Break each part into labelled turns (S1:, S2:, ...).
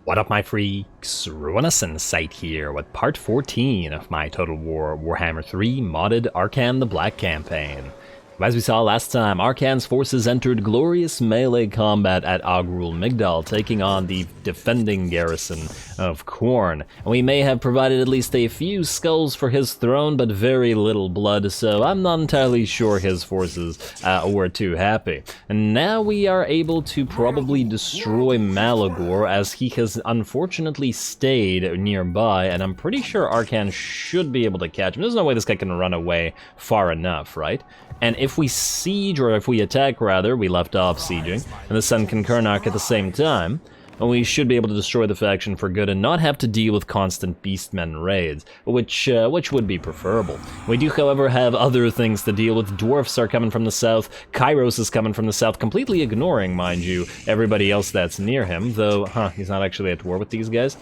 S1: What up, my freaks? RuinousInsight here with part 14 of my Total Warhammer 3 modded Arkhan the Black campaign. As we saw last time, Arkhan's forces entered glorious melee combat at Agrul Migdal, taking on the defending garrison of Khorne. And we may have provided at least a few skulls for his throne, but very little blood, so I'm not entirely sure his forces were too happy. And now we are able to probably destroy Malagor, as he has unfortunately stayed nearby, and I'm pretty sure Arkhan should be able to catch him. There's no way this guy can run away far enough, right? And if we siege, or if we attack rather, we left off sieging, and the Sun Concurnarch at the same time, we should be able to destroy the faction for good and not have to deal with constant Beastmen raids, which would be preferable. We do, however, have other things to deal with. Dwarfs are coming from the south, Kairos is coming from the south, completely ignoring, mind you, everybody else that's near him, though, he's not actually at war with these guys.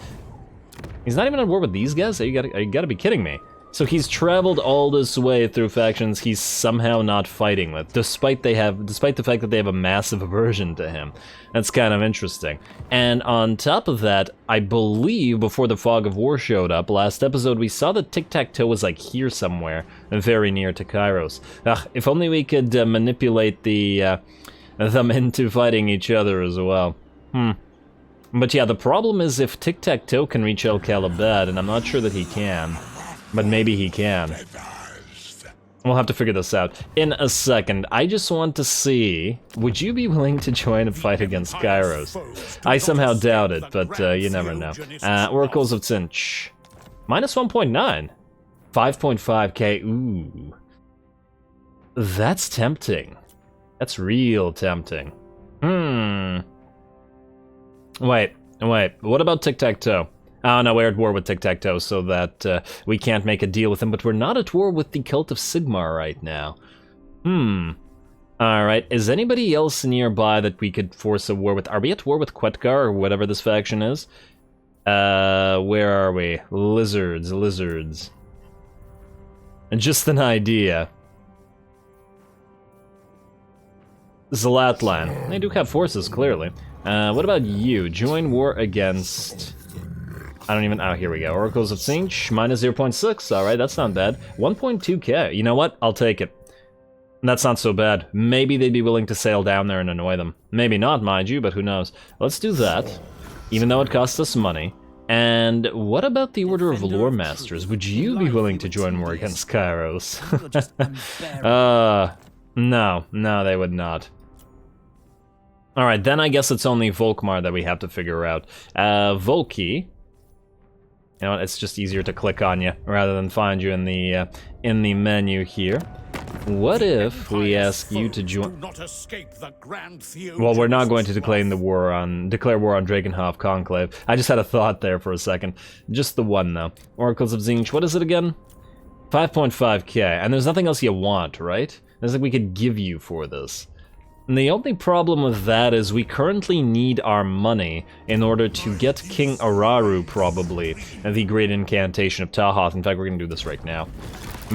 S1: He's not even at war with these guys? You gotta be kidding me. So he's traveled all this way through factions he's somehow not fighting with, despite the fact that they have a massive aversion to him. That's kind of interesting. And on top of that, I believe before the Fog of War showed up, last episode we saw that TIKTAQ'TO'S was like here somewhere, very near to Kairos. If only we could manipulate them into fighting each other as well. But yeah, the problem is if TIKTAQ'TO'S can reach El Kalabad, and I'm not sure that he can. But maybe he can. We'll have to figure this out in a second. I just want to see, would you be willing to join a fight against Kairos? I somehow doubt it, but you never know. Oracles of Tzeentch. Minus 1.9. 5.5k, ooh. That's tempting. That's real tempting. Wait, what about TIKTAQ'TO'S? Oh no, we're at war with TIKTAQ'TO'S, so that we can't make a deal with him, but we're not at war with the Cult of Sigmar right now. Alright, is anybody else nearby that we could force a war with? Are we at war with Quetgar, or whatever this faction is? Where are we? Lizards. And just an idea. Zlatlan. They do have forces, clearly. What about you? Join war against... oh, here we go. Oracles of Tzeentch, minus 0.6. Alright, that's not bad. 1.2k. You know what? I'll take it. That's not so bad. Maybe they'd be willing to sail down there and annoy them. Maybe not, mind you, but who knows. Let's do that, even though it costs us money. And what about the Order of Lore Masters? Would you be willing to join war against Kairos? No, they would not. Alright, then I guess it's only Volkmar that we have to figure out. Volki. You know what, it's just easier to click on you rather than find you in the menu here. What if we ask you to join? Well, we're not going to declare war on Drakenhof Conclave. I just had a thought there for a second. Just the one though. Oracles of Tzeentch, what is it again? 5.5k, and there's nothing else you want, right? There's like we could give you for this. And the only problem with that is we currently need our money in order to get King Araru, probably, the Great Incantation of Tahoth. In fact, we're going to do this right now.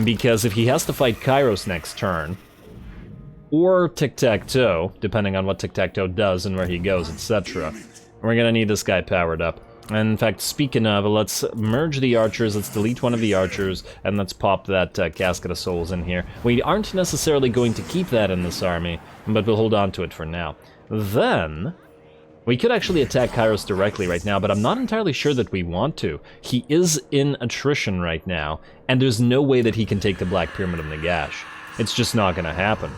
S1: Because if he has to fight Kairos next turn, or TIKTAQ'TO'S, depending on what TIKTAQ'TO'S does and where he goes, etc., we're going to need this guy powered up. And in fact, speaking of, let's merge the archers, let's delete one of the archers, and let's pop that Casket of Souls in here. We aren't necessarily going to keep that in this army, but we'll hold on to it for now. Then, we could actually attack Kairos directly right now, but I'm not entirely sure that we want to. He is in attrition right now, and there's no way that he can take the Black Pyramid of Nagash. It's just not going to happen.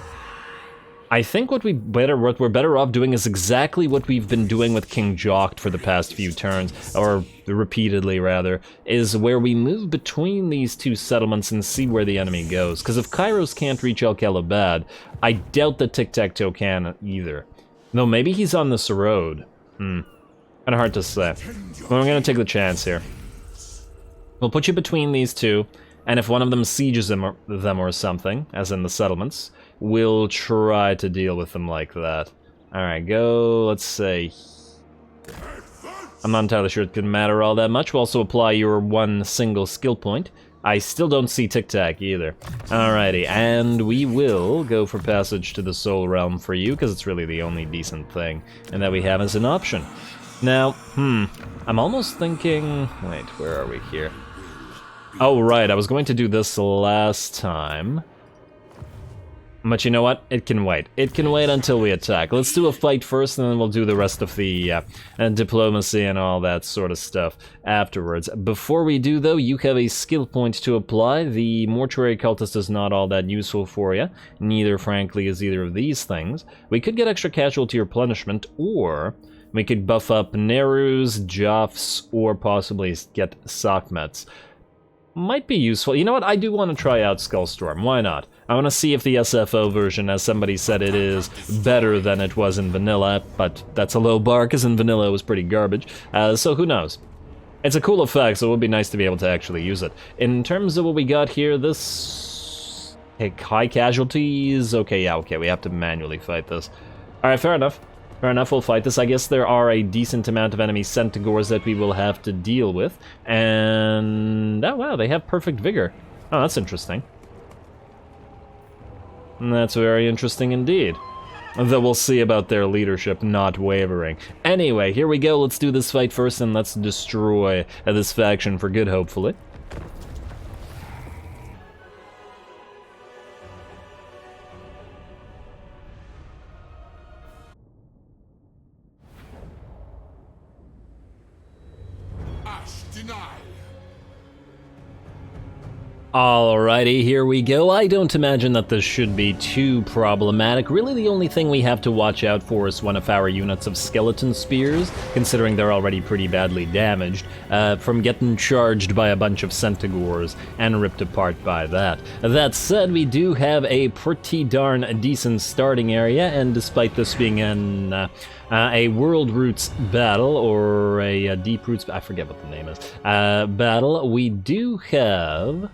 S1: I think what we're better off doing is exactly what we've been doing with King Jocht for the past few turns, or repeatedly rather, is where we move between these two settlements and see where the enemy goes. Because if Kairos can't reach El Kalabad, I doubt that TIKTAQ'TO'S can either. Though maybe he's on this road. Kinda hard to say. But we're gonna take the chance here. We'll put you between these two, and if one of them sieges them or something, as in the settlements, we'll try to deal with them like that. Alright, go, let's say... I'm not entirely sure it can matter all that much. We'll also apply your one single skill point. I still don't see TIKTAQ either. Alrighty, and we will go for Passage to the Soul Realm for you, because it's really the only decent thing and that we have as an option. Now, I'm almost thinking... Wait, where are we here? Oh, right, I was going to do this last time. But you know what? It can wait. It can wait until we attack. Let's do a fight first, and then we'll do the rest of the diplomacy and all that sort of stuff afterwards. Before we do, though, you have a skill point to apply. The Mortuary Cultist is not all that useful for you. Neither, frankly, is either of these things. We could get extra casualty replenishment, or we could buff up Nerus, Joffs, or possibly get Sockmets. Might be useful. You know what? I do want to try out Skullstorm. Why not? I want to see if the SFO version, as somebody said, it is better than it was in vanilla, but that's a low bar, because in vanilla it was pretty garbage. So who knows? It's a cool effect, so it would be nice to be able to actually use it. In terms of what we got here, this... high casualties? Okay, yeah, okay, we have to manually fight this. Alright, fair enough. Fair enough, we'll fight this. I guess there are a decent amount of enemy Centaurs that we will have to deal with. And... oh wow, they have perfect vigor. Oh, that's interesting. That's very interesting indeed. Though we'll see about their leadership not wavering. Anyway, here we go. Let's do this fight first, and let's destroy this faction for good, hopefully. Alrighty, here we go. I don't imagine that this should be too problematic. Really, the only thing we have to watch out for is one of our units of skeleton spears, considering they're already pretty badly damaged, from getting charged by a bunch of centaurs and ripped apart by that. That said, we do have a pretty darn decent starting area, and despite this being a World Roots battle, or a Deep Roots, I forget what the name is, battle, we do have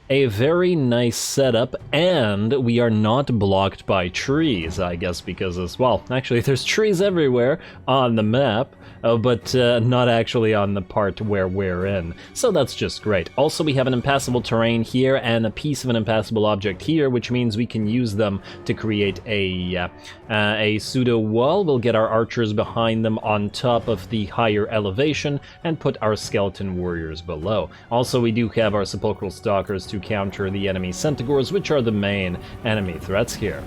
S1: a very nice setup, and we are not blocked by trees, I guess, because as well, actually there's trees everywhere on the map, but not actually on the part where we're in, so that's just great. Also, we have an impassable terrain here and a piece of an impassable object here, which means we can use them to create a pseudo wall. We'll get our archers behind them on top of the higher elevation and put our skeleton warriors below. Also, we do have our sepulchral stalkers to counter the enemy centaurs, which are the main enemy threats here.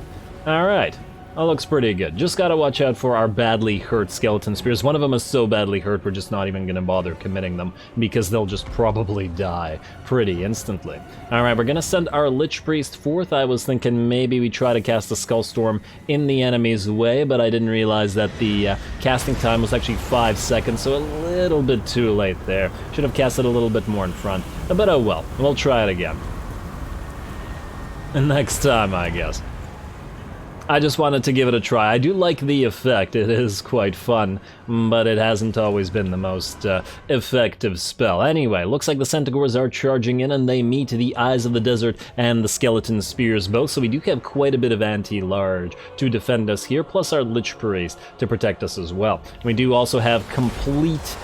S1: Alright. That looks pretty good. Just gotta watch out for our badly hurt skeleton spears. One of them is so badly hurt we're just not even gonna bother committing them, because they'll just probably die pretty instantly. Alright, we're gonna send our Lich Priest forth. I was thinking maybe we try to cast a Skullstorm in the enemy's way, but I didn't realize that the casting time was actually 5 seconds, so a little bit too late there. Should have casted a little bit more in front, but oh well. We'll try it again. Next time, I guess. I just wanted to give it a try. I do like the effect, it is quite fun, but it hasn't always been the most effective spell. Anyway, looks like the centaurs are charging in, and they meet the Eyes of the Desert and the skeleton spears both, so we do have quite a bit of anti-large to defend us here, plus our Lich Priest to protect us as well. We do also have complete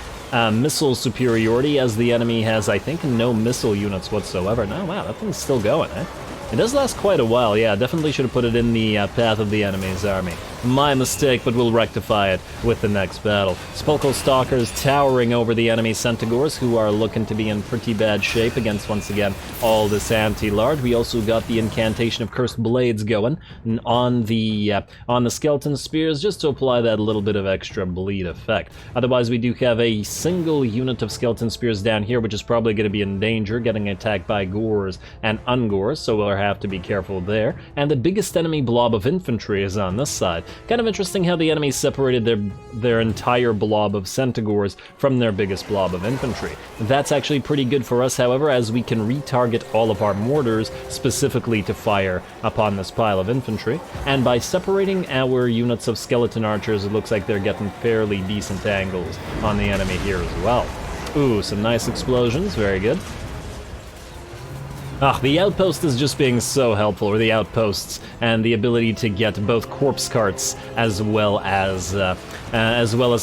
S1: missile superiority, as the enemy has, I think, no missile units whatsoever. No, wow, that thing's still going, eh? It does last quite a while, yeah, definitely should have put it in the path of the enemy's army. My mistake, but we'll rectify it with the next battle. Sepulchral Stalkers towering over the enemy Centaurs, who are looking to be in pretty bad shape against, once again, all this anti-large. We also got the incantation of Cursed Blades going on the Skeleton Spears, just to apply that little bit of extra bleed effect. Otherwise, we do have a single unit of Skeleton Spears down here, which is probably going to be in danger, getting attacked by Gores and Ungores, so we'll have to be careful there. And the biggest enemy blob of infantry is on this side. Kind of interesting how the enemy separated their entire blob of Centaurs from their biggest blob of infantry. That's actually pretty good for us, however, as we can retarget all of our mortars specifically to fire upon this pile of infantry. And by separating our units of skeleton archers, it looks like they're getting fairly decent angles on the enemy here as well. Ooh, some nice explosions, very good. Ah, the outpost is just being so helpful, or the outposts, and the ability to get both corpse carts as well as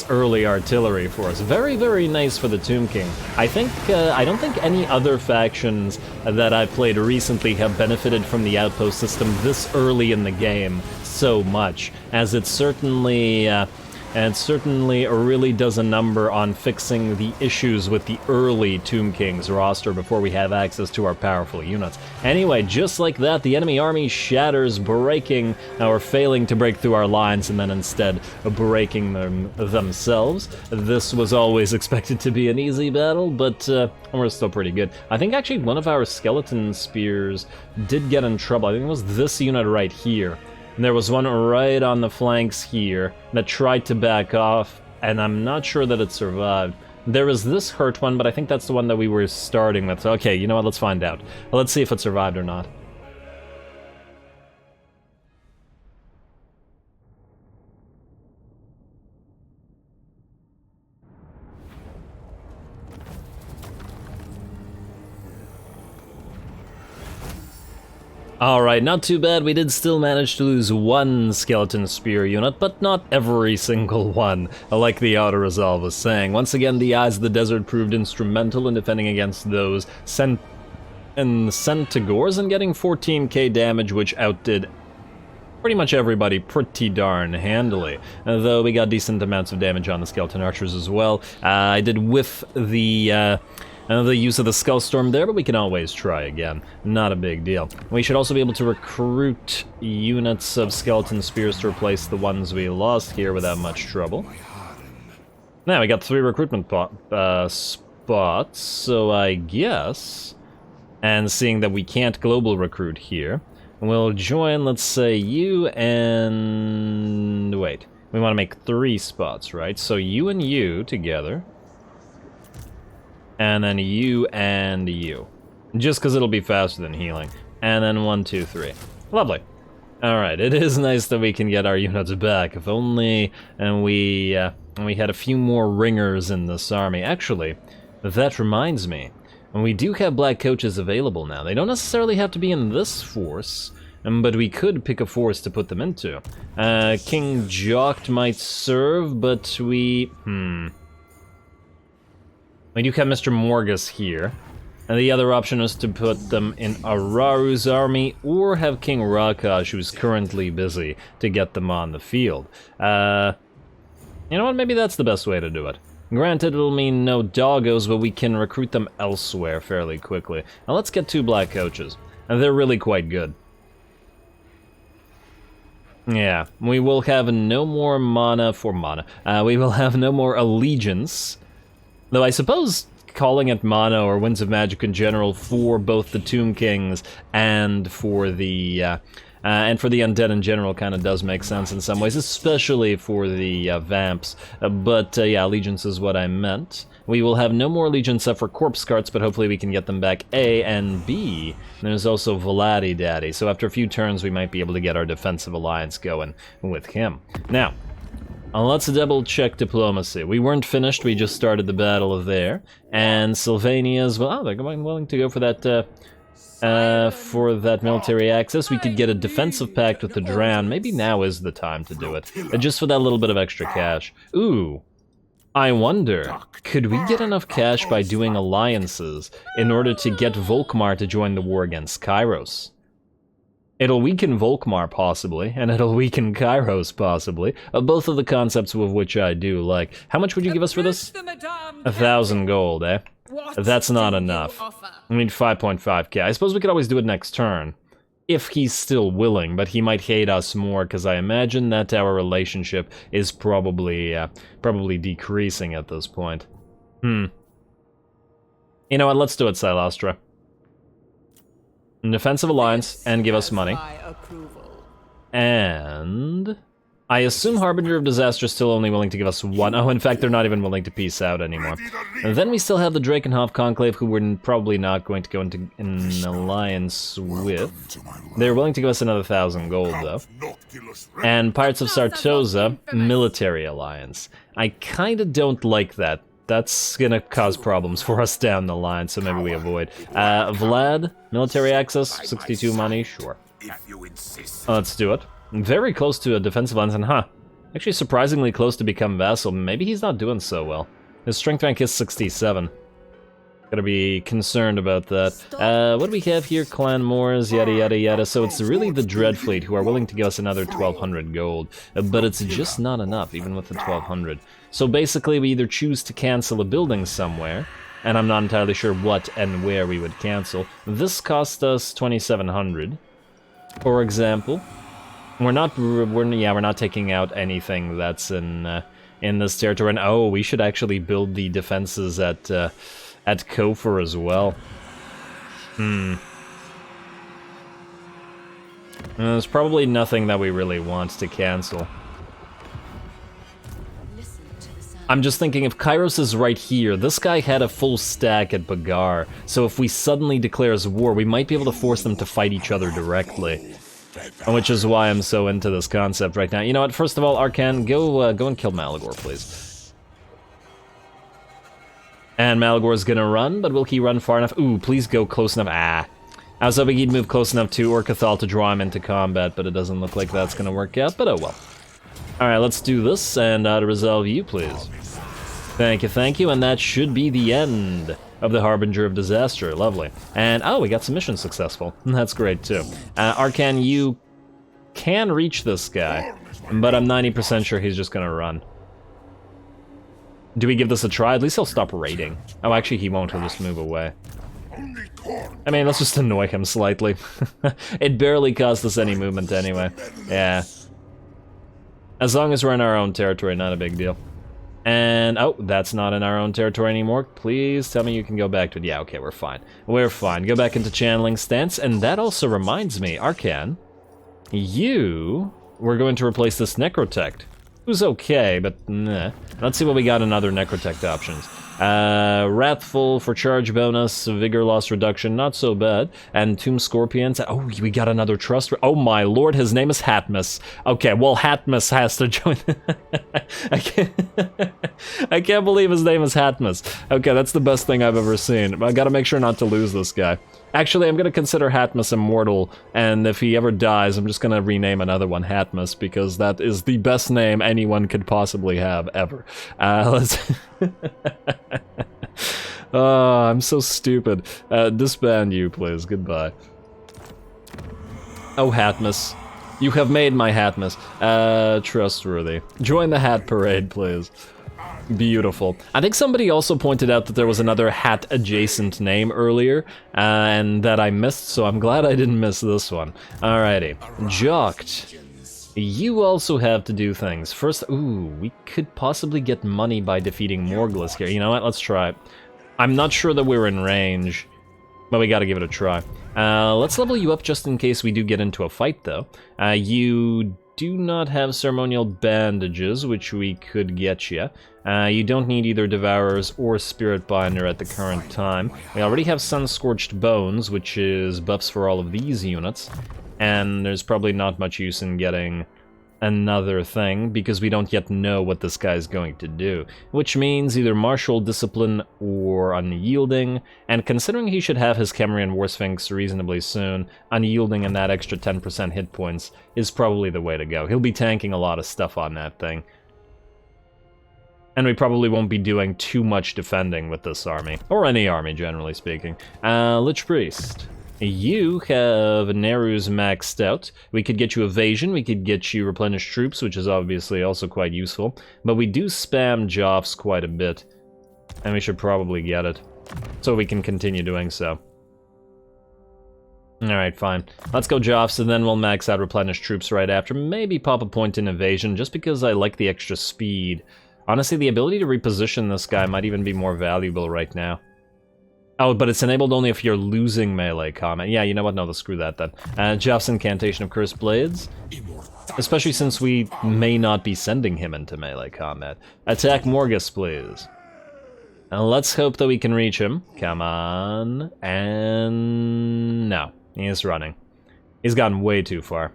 S1: early artillery for us. Very, very nice for the Tomb King. I don't think any other factions that I've played recently have benefited from the outpost system this early in the game so much, as it certainly and it certainly really does a number on fixing the issues with the early Tomb Kings roster before we have access to our powerful units. Anyway, just like that, the enemy army shatters, breaking, or failing to break through our lines, and then instead breaking them themselves. This was always expected to be an easy battle, but we're still pretty good. I think actually one of our skeleton spears did get in trouble. I think it was this unit right here. And there was one right on the flanks here that tried to back off, and I'm not sure that it survived. There was this hurt one, but I think that's the one that we were starting with. Okay, you know what, let's find out. Let's see if it survived or not. Alright, not too bad. We did still manage to lose one skeleton spear unit, but not every single one, like the auto-resolve was saying. Once again, the Eyes of the Desert proved instrumental in defending against those Centaurs and getting 14k damage, which outdid pretty much everybody pretty darn handily, though we got decent amounts of damage on the skeleton archers as well. I did whiff the use of the Skullstorm there, but we can always try again. Not a big deal. We should also be able to recruit units of skeleton spears to replace the ones we lost here without much trouble. Now, we got 3 recruitment spots, so I guess, and seeing that we can't global recruit here, we'll join, let's say, you and... wait. We want to make 3 spots, right? So you and you together. And then you and you. Just because it'll be faster than healing. And then 1, 2, 3. Lovely. Alright, it is nice that we can get our units back. If only we had a few more ringers in this army. Actually, that reminds me. We do have black coaches available now. They don't necessarily have to be in this force, but we could pick a force to put them into. King Jocht might serve, but we... We do have Mr. Morgus here, and the other option is to put them in Araru's army, or have King Rakash, who's currently busy, to get them on the field. You know what, maybe that's the best way to do it. Granted, it'll mean no doggos, but we can recruit them elsewhere fairly quickly. Now let's get 2 black coaches, and they're really quite good. Yeah, we will have no more mana for mana. We will have no more allegiance. Though I suppose calling it mana or Winds of Magic in general for both the Tomb Kings and for the undead in general kind of does make sense in some ways, especially for the vamps. But yeah, allegiance is what I meant. We will have no more allegiance except for corpse carts, but hopefully we can get them back. A and B. There's also Vladi Daddy, so after a few turns we might be able to get our defensive alliance going with him. Now, let's double check diplomacy. We weren't finished, we just started the battle there. And Sylvania's, well, they're willing to go for that military access. We could get a defensive pact with the Dran. Maybe now is the time to do it. Just for that little bit of extra cash. Ooh. I wonder, could we get enough cash by doing alliances in order to get Volkmar to join the war against Kairos? It'll weaken Volkmar, possibly, and it'll weaken Kairos, possibly. Both of the concepts of which I do like. How much would you give us for this? 1,000 gold, eh? That's not enough. We need 5.5k. I suppose we could always do it next turn. If he's still willing, but he might hate us more, because I imagine that our relationship is probably decreasing at this point. You know what, let's do it, Silastra. Defensive alliance, and give us money. And... I assume Harbinger of Disaster is still only willing to give us 1. Oh, in fact, they're not even willing to peace out anymore. And then we still have the Drakenhof Conclave, who we're probably not going to go into an alliance with. They're willing to give us another 1,000 gold, though. And Pirates of Sartosa, military alliance. I kinda don't like that. That's gonna cause problems for us down the line, so maybe we avoid. Vlad, military access, 62 money, sure. Let's do it. Very close to a defensive alliance, and actually surprisingly close to become vassal. Maybe he's not doing so well. His strength rank is 67. Gotta be concerned about that. What do we have here? Clan Moors, yada yada yada. So it's really the Dreadfleet who are willing to give us another 1,200 gold. But it's just not enough, even with the 1,200. So basically we either choose to cancel a building somewhere, and I'm not entirely sure what and where we would cancel. This cost us 2,700, for example. We're not taking out anything that's in this territory. And oh, we should actually build the defenses at Kofar as well. There's probably nothing that we really want to cancel. I'm just thinking, if Kairos is right here, this guy had a full stack at Bagar, so if we suddenly declare war, we might be able to force them to fight each other directly. Which is why I'm so into this concept right now. You know what, first of all, Arkhan, go and kill Malagor, please. And Malagor's gonna run, but will he run far enough? Ooh, please go close enough. I was hoping he'd move close enough to Urkathal to draw him into combat, but it doesn't look like that's gonna work out, but oh well. Alright, let's do this, and to resolve you, please. Thank you, and that should be the end of the Harbinger of Disaster. Lovely. And, oh, we got some missions successful. That's great, too. Arkhan, you can reach this guy, but I'm 90% sure he's just gonna run. Do we give this a try? At least he'll stop raiding. Oh, actually, he won't. He'll just move away. I mean, let's just annoy him slightly. It barely cost us any movement anyway. Yeah. As long as we're in our own territory, not a big deal. And, oh, that's not in our own territory anymore. Please tell me you can go back to it. Yeah, okay, we're fine. We're fine. Go back into channeling stance. And that also reminds me, Arkhan, we're going to replace this Necrotect. Who's okay, but nah. Let's see what we got in other Necrotect options. Wrathful for charge bonus, vigor loss reduction, not so bad. And Tomb Scorpions. Oh, we got another trust. Oh my lord, his name is Hatmus. Okay, well, Hatmus has to join. I can't believe his name is Hatmus. Okay, that's the best thing I've ever seen. I gotta make sure not to lose this guy. Actually, I'm gonna consider Hatmus immortal, and if he ever dies, I'm just gonna rename another one Hatmus, because that is the best name anyone could possibly have, ever. Let's... Oh, I'm so stupid. Disband you, please. Goodbye. Oh, Hatmus. You have made my Hatmus. Trustworthy. Join the Hat Parade, please. Beautiful. I think somebody also pointed out that there was another hat-adjacent name earlier, and that I missed, so I'm glad I didn't miss this one. Alrighty. Jocked. You also have to do things. First, ooh, we could possibly get money by defeating Morglis here. You know what? Let's try it. I'm not sure that we're in range, but we gotta give it a try. Let's level you up just in case we do get into a fight, though. You do not have ceremonial bandages, which we could get you. You don't need either Devourers or Spirit Binder at the current time. We already have Sun-Scorched Bones, which is buffs for all of these units. And there's probably not much use in getting another thing, because we don't yet know what this guy's going to do. Which means either Martial Discipline or Unyielding, and considering he should have his Kemrian War Sphinx reasonably soon, Unyielding and that extra 10% hit points is probably the way to go. He'll be tanking a lot of stuff on that thing. And we probably won't be doing too much defending with this army, or any army generally speaking. Lich Priest. You have Neru's maxed out. We could get you evasion, we could get you replenished troops, which is obviously also quite useful. But we do spam Joffs quite a bit, and we should probably get it, so we can continue doing so. Alright, fine. Let's go Joffs, and then we'll max out replenished troops right after. Maybe pop a point in evasion, just because I like the extra speed. Honestly, the ability to reposition this guy might even be more valuable right now. Oh, but it's enabled only if you're losing melee combat. Yeah, you know what? No, screw that then. Joff's Incantation of Cursed Blades. Especially since we may not be sending him into melee combat. Attack Morgus, please. And let's hope that we can reach him. Come on. And... no. He is running. He's gotten way too far.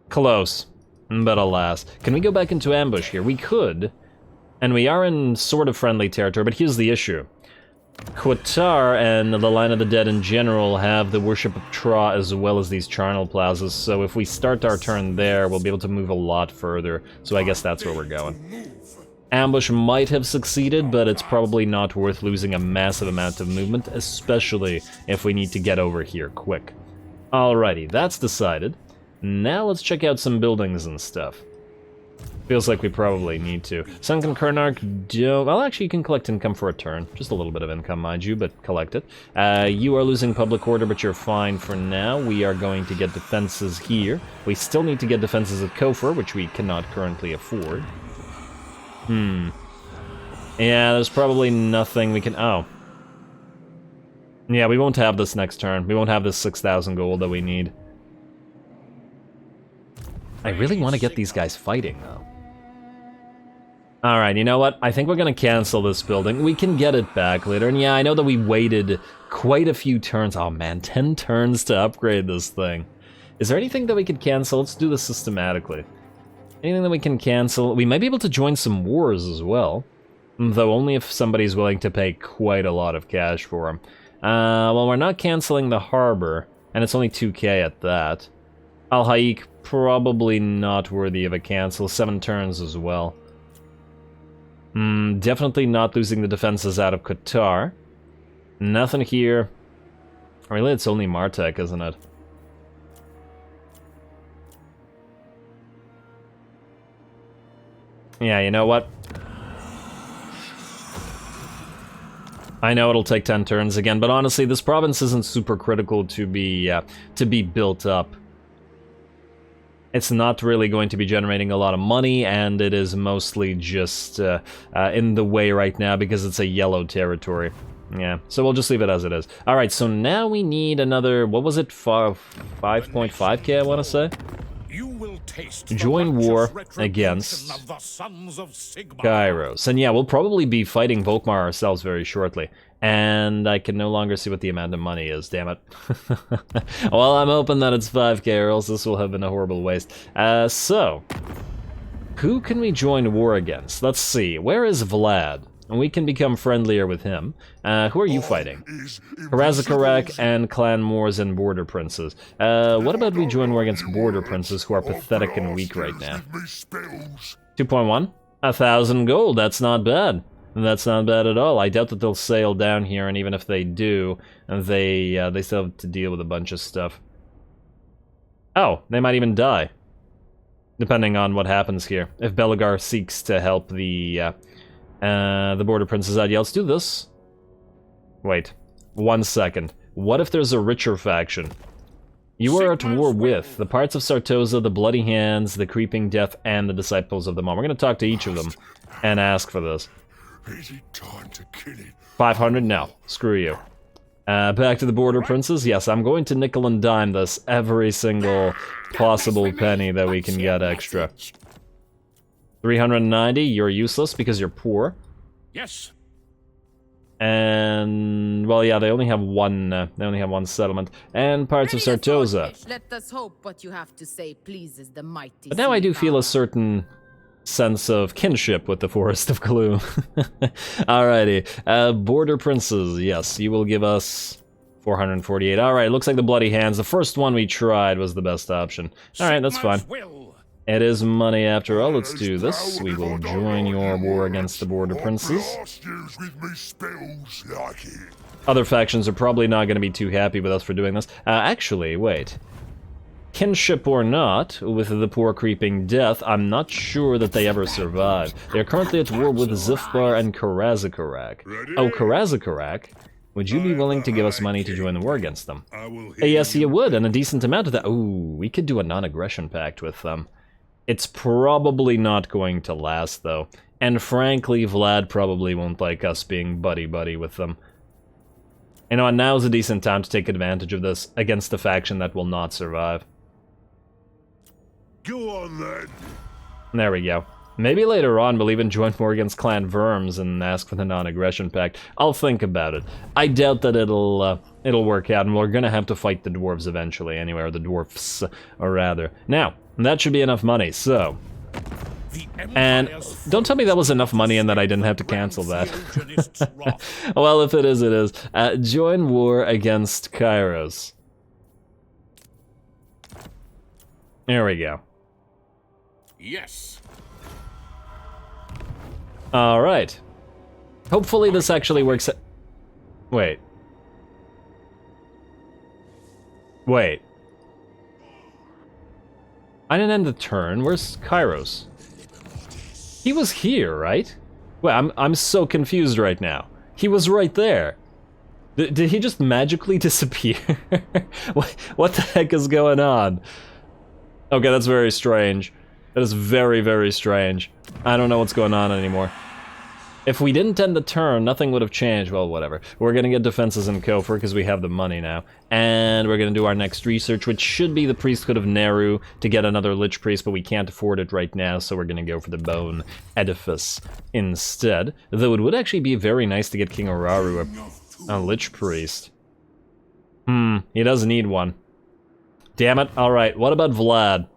S1: Close. But alas. Can we go back into ambush here? We could. And we are in sort of friendly territory, but here's the issue. Qatar and the Line of the Dead in general have the Worship of Tra as well as these charnel plazas, so if we start our turn there, we'll be able to move a lot further, so I guess that's where we're going. Ambush might have succeeded, but it's probably not worth losing a massive amount of movement, especially if we need to get over here quick. Alrighty, that's decided. Now let's check out some buildings and stuff. Feels like we probably need to. Sunken Kernark, well, actually, you can collect income for a turn. Just a little bit of income, mind you, but collect it. You are losing public order, but you're fine for now. We are going to get defenses here. We still need to get defenses at Kofar, which we cannot currently afford. Yeah, there's probably nothing we can... Oh. Yeah, we won't have this next turn. We won't have this 6,000 gold that we need. I really want to get these guys fighting, though. Alright, you know what? I think we're gonna cancel this building. We can get it back later. And yeah, I know that we waited quite a few turns. Oh man, 10 turns to upgrade this thing. Is there anything that we could cancel? Let's do this systematically. Anything that we can cancel? We might be able to join some wars as well. Though only if somebody's willing to pay quite a lot of cash for them. Well, we're not canceling the harbor. And it's only 2k at that. Al-Haik, probably not worthy of a cancel. 7 turns as well. Definitely not losing the defenses out of Qatar. Nothing here. Really, it's only Martek, isn't it? Yeah, you know what? I know it'll take 10 turns again, but honestly, this province isn't super critical to be built up. It's not really going to be generating a lot of money, and it is mostly just in the way right now because it's a yellow territory. Yeah, so we'll just leave it as it is. Alright, so now we need another, what was it, 5.5k I want to say? Join war against Kairos. And yeah, we'll probably be fighting Volkmar ourselves very shortly. And I can no longer see what the amount of money is, damn it. Well, I'm hoping that it's 5k or else this will have been a horrible waste. So, who can we join war against? Let's see, where is Vlad? And we can become friendlier with him. Who are you fighting? Karazakarak and Clan Moors and Border Princes. What about we join war against Border Princes who are pathetic and weak right now? 2.1? 1,000 gold, that's not bad. That's not bad at all. I doubt that they'll sail down here, and even if they do, they still have to deal with a bunch of stuff. Oh, they might even die. Depending on what happens here. If Belagar seeks to help the Border Princes out. Yeah, let's do this. Wait, 1 second. What if there's a richer faction? You are at war with the parts of Sartosa, the Bloody Hands, the Creeping Death, and the Disciples of the Maw. We're going to talk to each of them and ask for this. 500? No. Screw you. Back to the Border Princes? Yes, I'm going to nickel and dime this every single possible penny that we can get extra. 390, you're useless because you're poor.
S2: Yes.
S1: And well, yeah, they only have one settlement and parts of Sartosa.
S3: Let us hope what you have to say pleases the mighty.
S1: But now I do feel a certain sense of kinship with the Forest of Gloom. Alrighty, Border Princes, yes, you will give us 448. Alright, looks like the Bloody Hands. The first one we tried was the best option. Alright, that's fine. It is money after all. Let's do this. We will join your war against the Border Princes. Other factions are probably not going to be too happy with us for doing this. Actually, wait. Kinship or not, with the poor Creeping Death, I'm not sure that they ever survive. They are currently at war with Zifbar and Karazakarak. Oh, Karazakarak? Would you be willing to give us money to join the war against them? Yes, you would, and a decent amount of that. Ooh, we could do a non-aggression pact with them. It's probably not going to last, though. And frankly, Vlad probably won't like us being buddy-buddy with them. You know, and now's a decent time to take advantage of this against a faction that will not survive.
S2: Go on, then.
S1: There we go. Maybe later on we'll even join war against Clan Verms and ask for the non-aggression pact. I'll think about it. I doubt that it'll work out, and we're gonna have to fight the dwarves eventually anyway, or the dwarfs, or rather. Now, that should be enough money, so... And don't tell me that was enough money and that I didn't have to cancel that. Well, if it is, it is. Join war against Kairos. There we go.
S2: Yes.
S1: Alright. Hopefully this actually works. Wait. Wait. I didn't end the turn. Where's Kairos? He was here, right? Wait, I'm so confused right now. He was right there. Did he just magically disappear? What the heck is going on? Okay, that's very strange. That is very, very strange. I don't know what's going on anymore. If we didn't end the turn, nothing would have changed. Well, whatever. We're gonna get defenses in Kofor because we have the money now. And we're gonna do our next research, which should be the Priesthood of Neru to get another Lich Priest, but we can't afford it right now, so we're gonna go for the Bone Edifice instead. Though it would actually be very nice to get King Araru a Lich Priest. He does need one. Damn it. Alright, what about Vlad?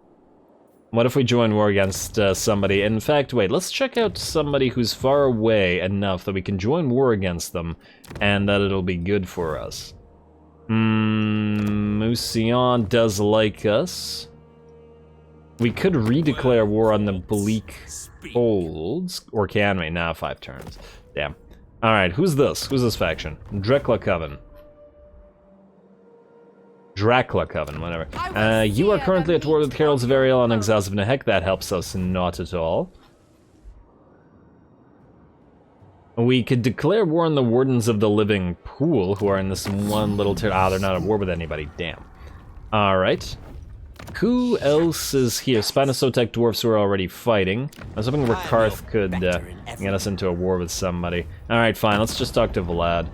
S1: What if we join war against somebody? In fact, wait, let's check out somebody who's far away enough that we can join war against them, and that it'll be good for us. Musion does like us. We could redeclare war on the Bleak Folds, or can we? Nah, 5 turns. Damn. Alright, who's this? Who's this faction? Drekla Coven. Dracula Coven, whatever. You are currently at war with Heralds of Ariel and Exiles of Nehek. That helps us not at all. We could declare war on the Wardens of the Living Pool, who are in this one little they're not at war with anybody. Damn. Alright. Who else is here? Spinosotek dwarfs who are already fighting. I was hoping Rakarth could get us into a war with somebody. Alright, fine. Let's just talk to Vlad.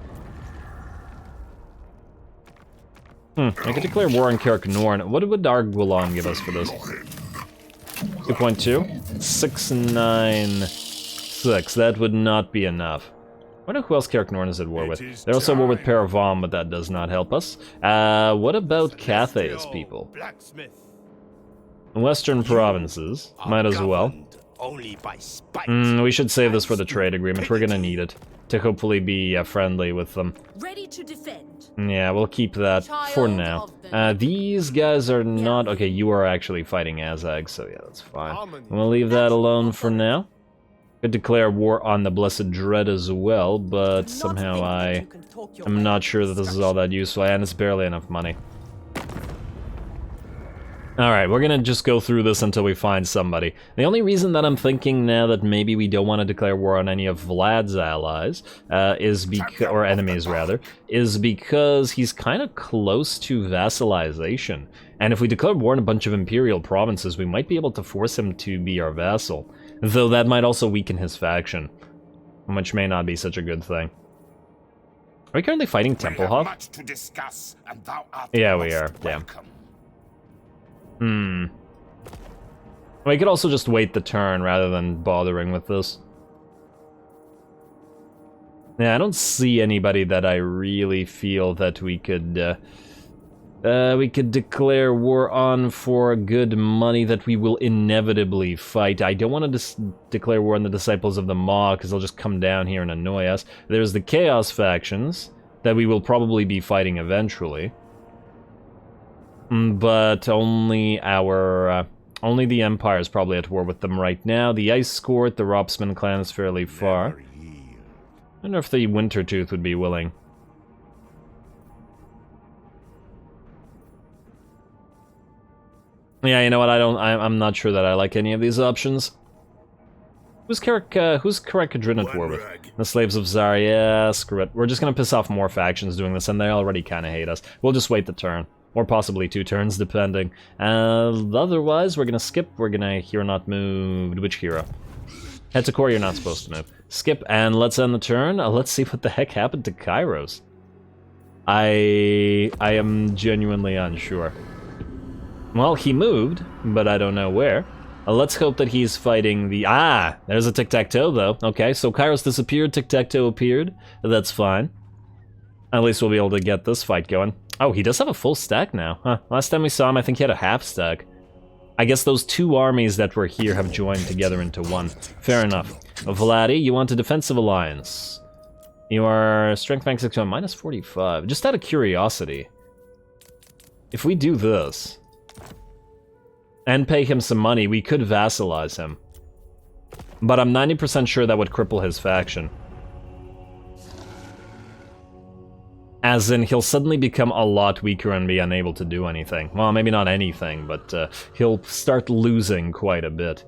S1: I could declare war on Karak Norn. What would Arguelon give us for this? 2.2? 696. That would not be enough. I wonder who else Karak Norn is at war with. They're also at war with Paravam, but that does not help us. What about Cathay's people? Western provinces. Might as well. We should save this for the trade agreement. We're gonna need it to hopefully be friendly with them.
S3: Ready to defend.
S1: Yeah, we'll keep that for now. These guys are not... Okay, you are actually fighting Azag, so yeah, that's fine. We'll leave that alone for now. Could declare war on the Blessed Dread as well, but somehow I'm not sure that this is all that useful, and it's barely enough money. Alright, we're gonna just go through this until we find somebody. The only reason that I'm thinking now that maybe we don't want to declare war on any of Vlad's allies, or enemies rather, is because he's kind of close to vassalization. And if we declare war on a bunch of Imperial provinces, we might be able to force him to be our vassal. Though that might also weaken his faction, which may not be such a good thing. Are we currently fighting Templehof? Yeah, we are. Damn. We could also just wait the turn rather than bothering with this. Yeah, I don't see anybody that I really feel that we could declare war on for good money that we will inevitably fight. I don't want to declare war on the Disciples of the Maw, because they'll just come down here and annoy us. There's the Chaos factions that we will probably be fighting eventually. But only only the Empire is probably at war with them right now. The Ice Court, the Ropsman clan is fairly far. I wonder if the Wintertooth would be willing. Yeah, you know what? I'm not sure that I like any of these options. Who's Karak-Kadrin at war with? The Slaves of Zar. Yeah, screw it. We're just gonna piss off more factions doing this, and they already kind of hate us. We'll just wait the turn. Or possibly 2 turns, depending. Otherwise, we're gonna skip. We're gonna hero not moved. Which hero? Hetzikor, you're not supposed to move. Skip, and let's end the turn. Let's see what the heck happened to Kairos. I am genuinely unsure. Well, he moved, but I don't know where. Let's hope that he's fighting the... Ah! There's a tic-tac-toe, though. Okay, so Kairos disappeared, tic-tac-toe appeared. That's fine. At least we'll be able to get this fight going. Oh, he does have a full stack now. Huh. Last time we saw him, I think he had a half stack. I guess those 2 armies that were here have joined together into one. Fair enough. Vladi, you want a defensive alliance. You are strength rank 6 minus 45. Just out of curiosity, if we do this and pay him some money, we could vassalize him. But I'm 90% sure that would cripple his faction. As in, he'll suddenly become a lot weaker and be unable to do anything. Well, maybe not anything, but he'll start losing quite a bit.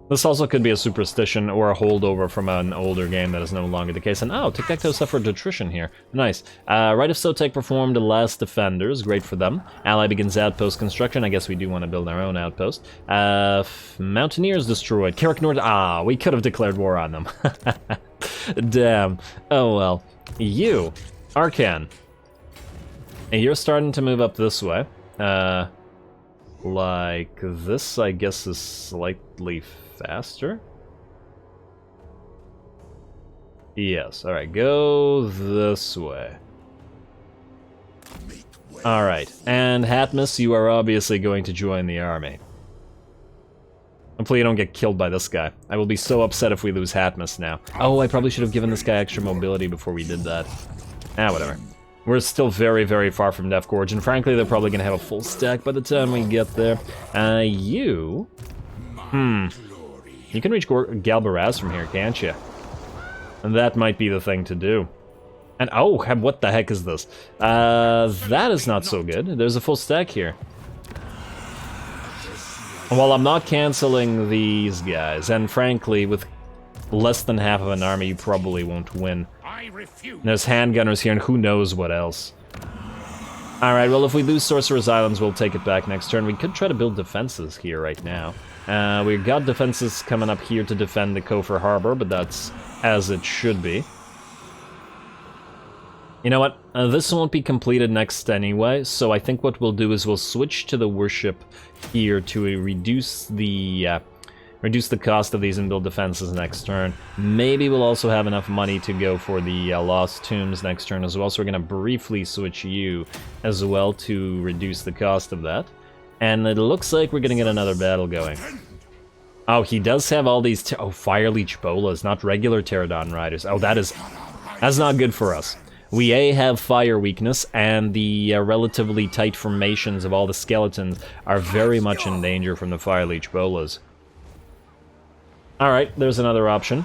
S1: This also could be a superstition or a holdover from an older game that is no longer the case. And oh, TIKTAQ'TO'S suffered attrition here. Nice. Right of Sotek performed the last defenders. Great for them. Ally begins outpost construction. I guess we do want to build our own outpost. Mountaineers destroyed. Carrick Nord. Ah, we could have declared war on them. Damn. Oh well. You, Arkhan. You're starting to move up this way. Like this, I guess, is slightly faster? Yes, alright, go this way. Alright, and Hatmus, you are obviously going to join the army. Hopefully you don't get killed by this guy. I will be so upset if we lose Hatmus now. Oh, I probably should have given this guy extra mobility before we did that. Ah, whatever. We're still very, very far from Death Gorge, and frankly, they're probably gonna have a full stack by the time we get there. You... You can reach Galbaraz from here, can't you? And that might be the thing to do. And oh, what the heck is this? That is not so good. There's a full stack here. Well, I'm not canceling these guys, and frankly, with less than half of an army, you probably won't win. There's handgunners here, and who knows what else. Alright, well, if we lose Sorcerer's Islands, we'll take it back next turn. We could try to build defenses here right now. We've got defenses coming up here to defend the Kofar Harbor, but that's as it should be. You know what? This won't be completed next anyway, so I think what we'll do is we'll switch to the worship here to reduce the cost of these inbuilt defenses next turn. Maybe we'll also have enough money to go for the Lost Tombs next turn as well, so we're going to briefly switch you as well to reduce the cost of that. And it looks like we're going to get another battle going. Oh, he does have all these... Fire Leech Bolas, not regular Pterodon Riders. Oh, that's not good for us. We have fire weakness, and the relatively tight formations of all the skeletons are very much in danger from the Fire Leech Bolas. Alright, there's another option.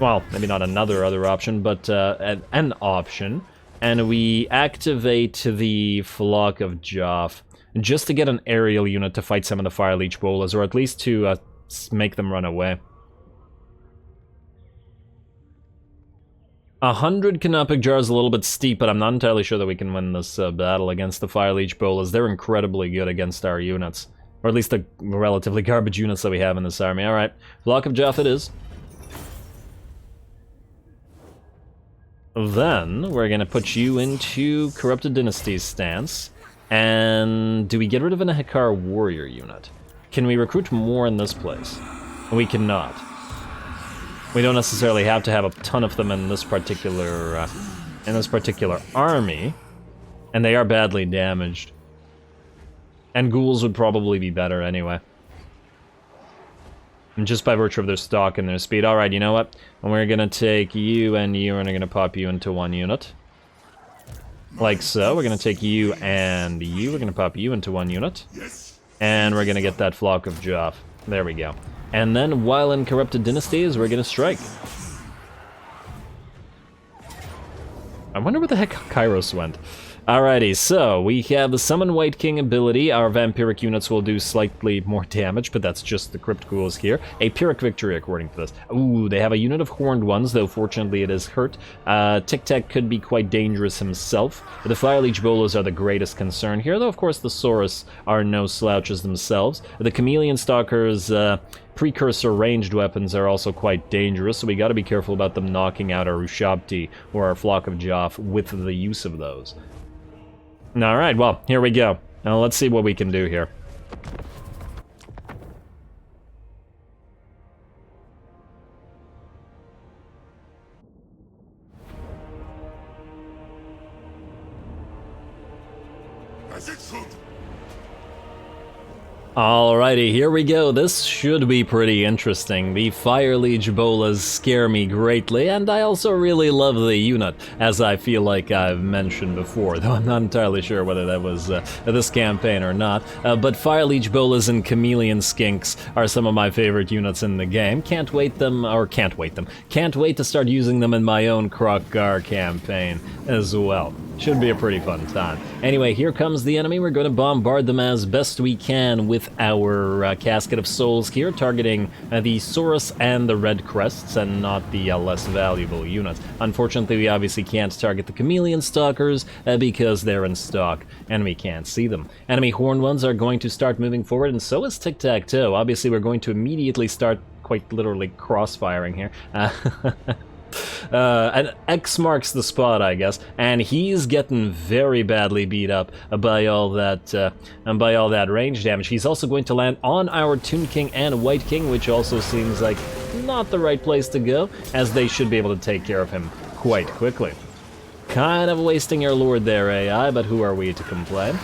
S1: Well, maybe not other option, but an option. And we activate the Flock of Joff, just to get an aerial unit to fight some of the Fire Leech Bolas, or at least to make them run away. 100 Canopic Jar is a little bit steep, but I'm not entirely sure that we can win this battle against the Fire Leech Bolas. They're incredibly good against our units. Or at least the relatively garbage units that we have in this army. Alright, Flock of Joff it is. Then, we're gonna put you into Corrupted Dynasty's stance. And do we get rid of an Hekar Warrior unit? Can we recruit more in this place? We cannot. We don't necessarily have to have a ton of them in this particular army. And they are badly damaged. And ghouls would probably be better anyway. And just by virtue of their stock and their speed. Alright, you know what? And we're gonna take you and we're gonna pop you into one unit. Like so. We're gonna take you and you. We're gonna pop you into one unit. And we're gonna get that Flock of Joff. There we go. And then, while in Corrupted Dynasties, we're gonna strike. I wonder where the heck Kairos went. Alrighty, so we have the Summon White King ability. Our vampiric units will do slightly more damage, but that's just the Crypt Ghouls here. A Pyrrhic victory, according to this. Ooh, they have a unit of Horned Ones, though fortunately it is hurt. TikTaq could be quite dangerous himself. The Fire Leech Bolas are the greatest concern here, though of course the Saurus are no slouches themselves. The Chameleon Stalkers... precursor ranged weapons are also quite dangerous, so we gotta be careful about them knocking out our Ushabti or our Flock of Joff with the use of those. Alright, well, here we go. Now let's see what we can do here. Alrighty, here we go. This should be pretty interesting. The Fire Liege bolas scare me greatly, and I also really love the unit, as I feel like I've mentioned before, though I'm not entirely sure whether that was this campaign or not. But Fire Liege bolas and Chameleon Skinks are some of my favorite units in the game. Can't wait to start using them in my own Kroq-Gar campaign as well. Should be a pretty fun time. Anyway, here comes the enemy. We're going to bombard them as best we can with our Casket of Souls here, targeting the Saurus and the Red Crests, and not the less valuable units. Unfortunately, we obviously can't target the Chameleon Stalkers because they're in stock, and we can't see them. Enemy Horned Ones are going to start moving forward, and so is TIKTAQ'TO'S. Obviously, we're going to immediately start quite literally crossfiring here. And X marks the spot, I guess, and he's getting very badly beat up by all that range damage. He's also going to land on our Toon King and White King, which also seems like not the right place to go, as they should be able to take care of him quite quickly. Kind of wasting your lord there, AI, but who are we to complain?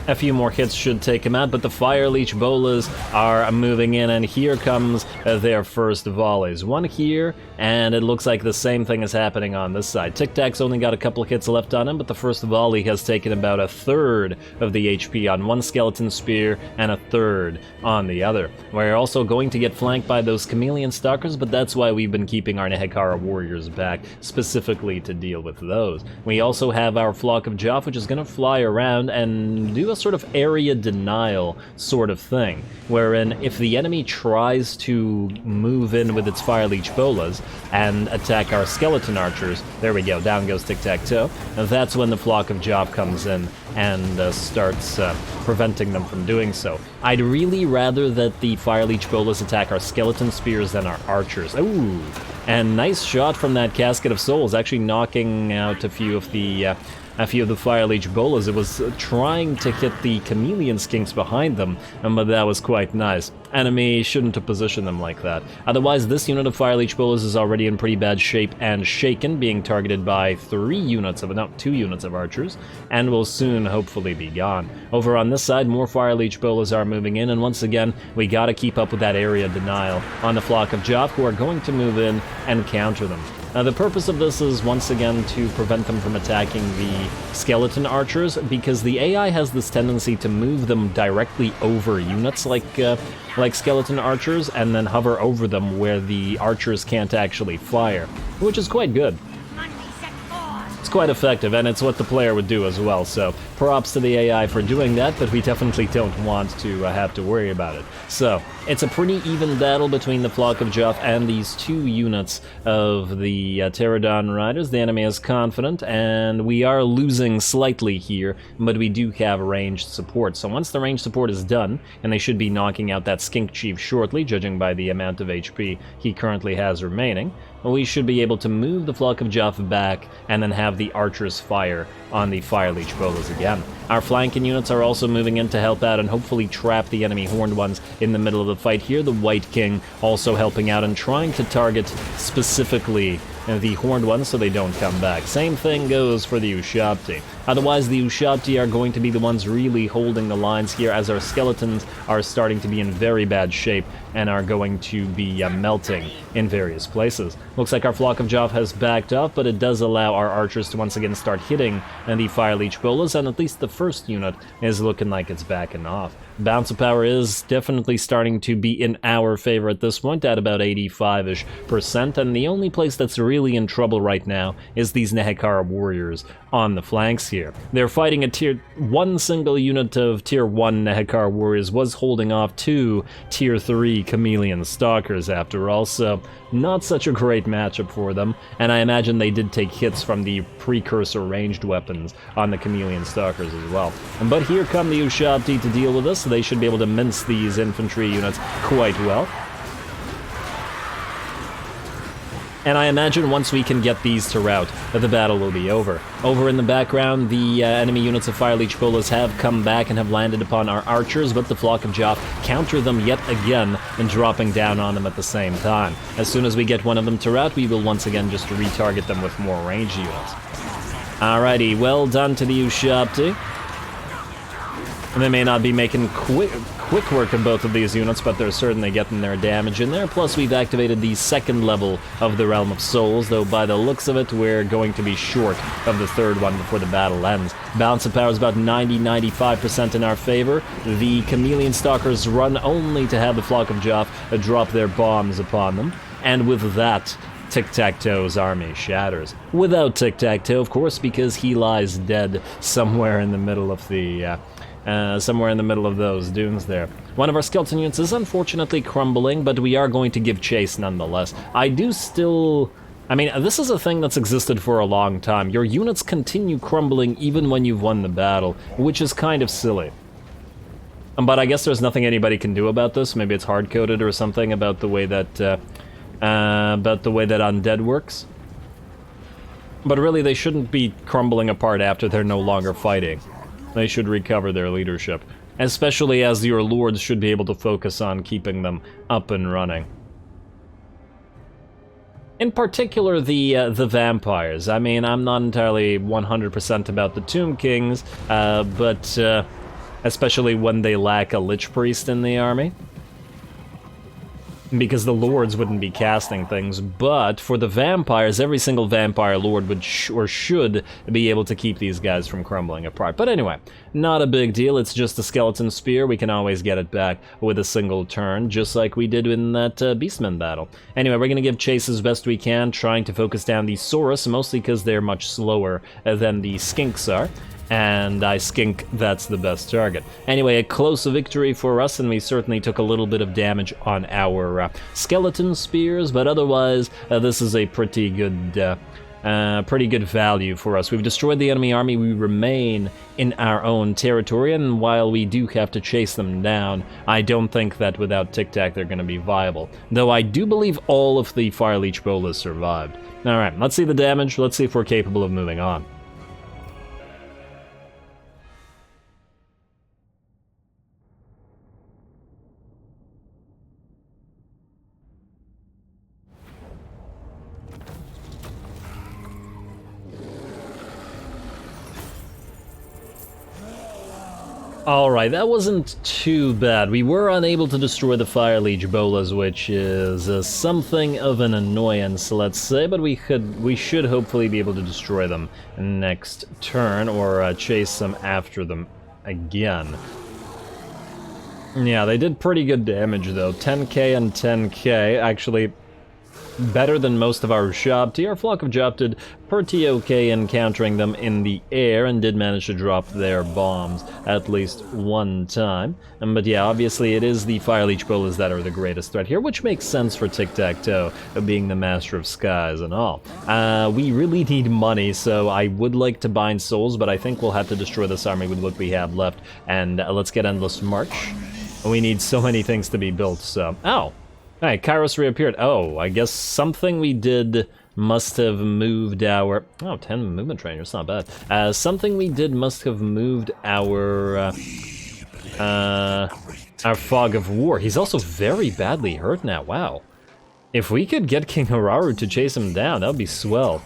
S1: A few more hits should take him out, but the Fire Leech bolas are moving in, and here comes their first volleys. One here, and it looks like the same thing is happening on this side. TIKTAQ'TO'S only got a couple of hits left on him, but the first volley has taken about a third of the HP on one skeleton spear and a third on the other. We're also going to get flanked by those Chameleon Stalkers, but that's why we've been keeping our Nehekara warriors back, specifically to deal with those. We also have our Flock of Joff, which is going to fly around and do a sort of area denial sort of thing, wherein if the enemy tries to move in with its Fire Leech bolas and attack our skeleton archers, there we go, down goes TIKTAQ'TO'S, that's when the Flock of Joff comes in and starts preventing them from doing so. I'd really rather that the Fire Leech bolas attack our skeleton spears than our archers. Ooh, and nice shot from that Casket of Souls, actually knocking out a few of the Fire Leech bolas. It was trying to hit the Chameleon Skinks behind them, but that was quite nice. Enemy shouldn't have positioned them like that. Otherwise, this unit of Fire Leech bolas is already in pretty bad shape and shaken, being targeted by 2 units of archers, and will soon hopefully be gone. Over on this side, more Fire Leech bolas are moving in, and once again, we gotta keep up with that area denial on the Flock of Joff, who are going to move in and counter them. The purpose of this is once again to prevent them from attacking the skeleton archers, because the AI has this tendency to move them directly over units like skeleton archers, and then hover over them where the archers can't actually fire, which is quite good. It's quite effective, and it's what the player would do as well, so props to the AI for doing that, but we definitely don't want to have to worry about it. So, it's a pretty even battle between the Flock of Joff and these 2 units of the Terradon Riders. The enemy is confident, and we are losing slightly here, but we do have ranged support. So once the ranged support is done, and they should be knocking out that Skink Chief shortly, judging by the amount of HP he currently has remaining, we should be able to move the Flock of Joff back, and then have the archers fire on the Fire Leech bolas again. Our flanking units are also moving in to help out and hopefully trap the enemy Horned Ones in the middle of the fight here. The White King also helping out and trying to target specifically the Horned Ones so they don't come back. Same thing goes for the Ushabti. Otherwise, the Ushabti are going to be the ones really holding the lines here, as our skeletons are starting to be in very bad shape and are going to be melting in various places. Looks like our Flock of Joff has backed off, but it does allow our archers to once again start hitting the Fire Leech bolas, and at least the first unit is looking like it's backing off. Bounce of power is definitely starting to be in our favor at this point, at about 85-ish%, and the only place that's really in trouble right now is these Nehekara warriors on the flanks here. They're fighting one single unit of Tier 1 Nehekara warriors was holding off 2 Tier 3 Chameleon Stalkers after all, so not such a great matchup for them, and I imagine they did take hits from the precursor ranged weapons on the Chameleon Stalkers as well. But here come the Ushabti to deal with us, so they should be able to mince these infantry units quite well. And I imagine once we can get these to rout, the battle will be over. Over in the background, the enemy units of Fire Leech bolas have come back and have landed upon our archers, but the Flock of Joff counter them yet again and dropping down on them at the same time. As soon as we get one of them to rout, we will once again just retarget them with more ranged units. Alrighty, well done to the Ushabti. And they may not be making quick work of both of these units, but they're certainly getting their damage in there. Plus, we've activated the second level of the Realm of Souls, though by the looks of it, we're going to be short of the third one before the battle ends. Balance of power is about 90-95% in our favor. The Chameleon Stalkers run only to have the Flock of Joff drop their bombs upon them. And with that, TIKTAQ'TO'S army shatters. Without Tic-Tac-Toe, of course, because he lies dead somewhere in the middle of the... somewhere in the middle of those dunes there. One of our skeleton units is unfortunately crumbling, but we are going to give chase nonetheless. I do still... I mean, this is a thing that's existed for a long time. Your units continue crumbling even when you've won the battle, which is kind of silly. But I guess there's nothing anybody can do about this. Maybe it's hard-coded or something about the way that undead works. But really, they shouldn't be crumbling apart after they're no longer fighting. They should recover their leadership, especially as your lords should be able to focus on keeping them up and running. In particular, the vampires. I mean, I'm not entirely 100% about the Tomb Kings, but especially when they lack a Lich Priest in the army. Because the lords wouldn't be casting things, but for the vampires, every single vampire lord would or should be able to keep these guys from crumbling apart. But anyway, not a big deal, it's just a skeleton spear, we can always get it back with a single turn, just like we did in that Beastman battle. Anyway, we're gonna give chase as best we can, trying to focus down the Saurus, mostly because they're much slower than the Skinks are. And I skink that's the best target. Anyway, a close victory for us, and we certainly took a little bit of damage on our skeleton spears, but otherwise, this is a pretty good value for us. We've destroyed the enemy army, we remain in our own territory, and while we do have to chase them down, I don't think that without Tic-Tac they're going to be viable. Though I do believe all of the Fire Leech Bolas survived. Alright, let's see the damage, let's see if we're capable of moving on. Alright, that wasn't too bad. We were unable to destroy the Fire Leech Bolas, which is something of an annoyance, let's say, but we should hopefully be able to destroy them next turn, or chase them after them again. Yeah, they did pretty good damage, though. 10k and 10k, actually better than most of our Shabti. Our Flock of Joff did pretty okay encountering them in the air and did manage to drop their bombs at least one time. But yeah, obviously it is the Fire Leech Bolas that are the greatest threat here, which makes sense for Tic-Tac-Toe, being the Master of Skies and all. We really need money, so I would like to bind souls, but I think we'll have to destroy this army with what we have left, and let's get Endless March. We need so many things to be built, so... Ow! Alright, Kairos reappeared. Oh, I guess something we did must have moved our... Oh, 10 movement trainers, not bad. Something we did must have moved our Fog of War. He's also very badly hurt now, wow. If we could get King Hararu to chase him down, that would be swell.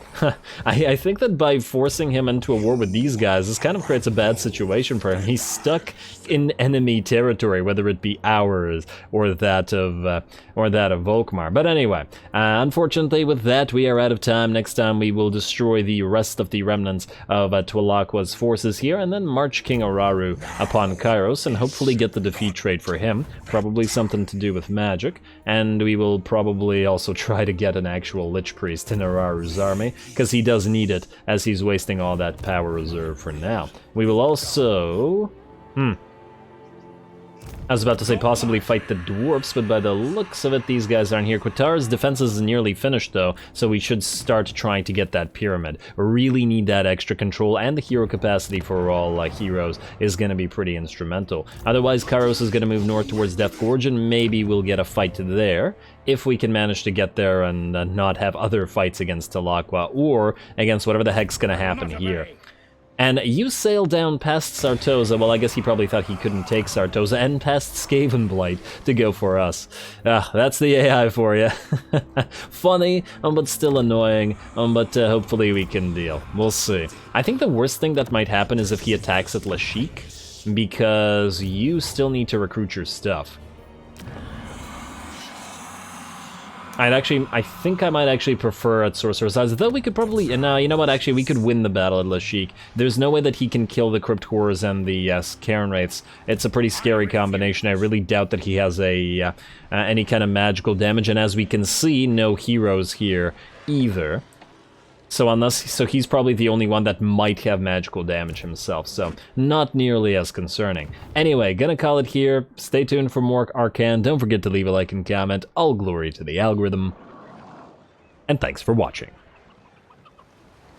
S1: I think that by forcing him into a war with these guys, this kind of creates a bad situation for him. He's stuck in enemy territory, whether it be ours or that of Volkmar. But anyway, unfortunately with that, we are out of time. Next time we will destroy the rest of the remnants of Tualaq'wa's forces here, and then march King Hararu upon Kairos, and hopefully get the defeat trade for him. Probably something to do with magic, and we will probably also try to get an actual Lich Priest in Hararu's army, because he does need it, as he's wasting all that power reserve for now. We will also... I was about to say possibly fight the dwarfs, but by the looks of it, these guys aren't here. Qatar's defense is nearly finished, though, so we should start trying to get that pyramid. Really need that extra control, and the hero capacity for all heroes is going to be pretty instrumental. Otherwise, Kairos is going to move north towards Death Gorge, and maybe we'll get a fight there, if we can manage to get there and not have other fights against Tualaq'wa, or against whatever the heck's going to happen here. And you sail down past Sartosa. Well, I guess he probably thought he couldn't take Sartosa, and past Skavenblight to go for us. That's the AI for you. Funny, but still annoying, but hopefully we can deal. We'll see. I think the worst thing that might happen is if he attacks at Lashik, because you still need to recruit your stuff. I think I might actually prefer at Sorcerer's Eyes, though we could probably, no, you know what, actually, we could win the battle at Lashik. There's no way that he can kill the Crypt Horrors and the Cairn Wraiths. It's a pretty scary combination. I really doubt that he has a any kind of magical damage, and as we can see, no heroes here either. So he's probably the only one that might have magical damage himself, so not nearly as concerning. Anyway, gonna call it here. Stay tuned for more Arkhan. Don't forget to leave a like and comment. All glory to the algorithm. And thanks for watching.